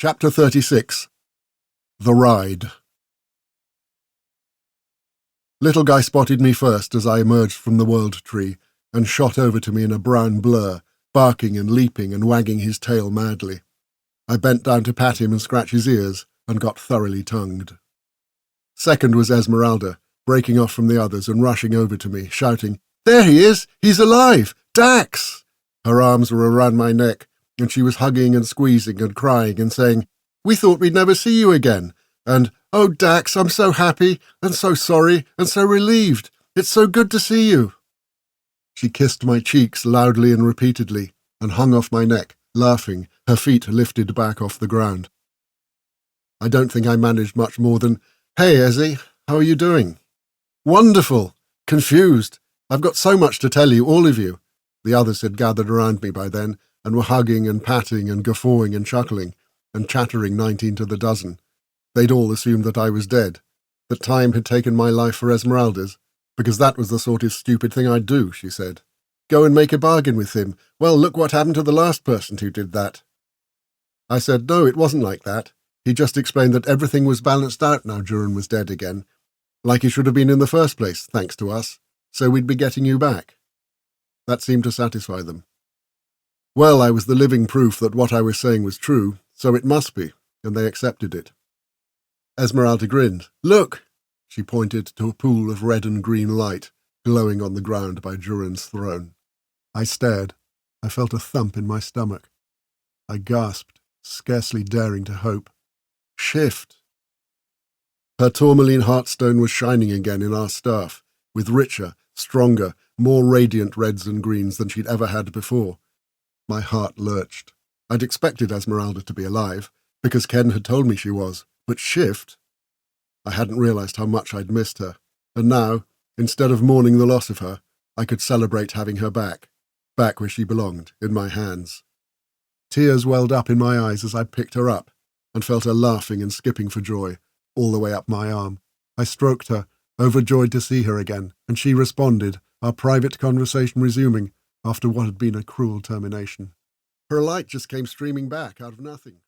Chapter 36. The Ride. Little Guy spotted me first as I emerged from the world tree and shot over to me in a brown blur, barking and leaping and wagging his tail madly. I bent down to pat him and scratch his ears and got thoroughly tongued. Second was Esmeralda, breaking off from the others and rushing over to me, shouting, "There he is! He's alive! Daxx!" Her arms were around my neck, and she was hugging and squeezing and crying and saying, "We thought we'd never see you again," and, "Oh, Daxx, I'm so happy and so sorry and so relieved. It's so good to see you." She kissed my cheeks loudly and repeatedly and hung off my neck, laughing, her feet lifted back off the ground. I don't think I managed much more than, "Hey, Ezzy, how are you doing?" "Wonderful! Confused. I've got so much to tell you, all of you." The others had gathered around me by then and were hugging and patting and guffawing and chuckling and chattering 19 to the dozen. They'd all assumed that I was dead, that time had taken my life for Esmeralda's, because that was the sort of stupid thing I'd do, she said. Go and make a bargain with him. Well, look what happened to the last person who did that. I said, no, it wasn't like that. He just explained that everything was balanced out now Duran was dead again, like he should have been in the first place, thanks to us, so we'd be getting you back. That seemed to satisfy them. Well, I was the living proof that what I was saying was true, so it must be, and they accepted it. Esmeralda grinned. "Look!" She pointed to a pool of red and green light glowing on the ground by Duran's throne. I stared. I felt a thump in my stomach. I gasped, scarcely daring to hope. Shift! Her tourmaline heartstone was shining again in our staff, with richer, stronger, more radiant reds and greens than she'd ever had before. My heart lurched. I'd expected Esmeralda to be alive, because Ken had told me she was, but Shift? I hadn't realized how much I'd missed her, and now, instead of mourning the loss of her, I could celebrate having her back where she belonged, in my hands. Tears welled up in my eyes as I picked her up, and felt her laughing and skipping for joy, all the way up my arm. I stroked her, overjoyed to see her again, and she responded, our private conversation resuming, after what had been a cruel termination. Her light just came streaming back out of nothing.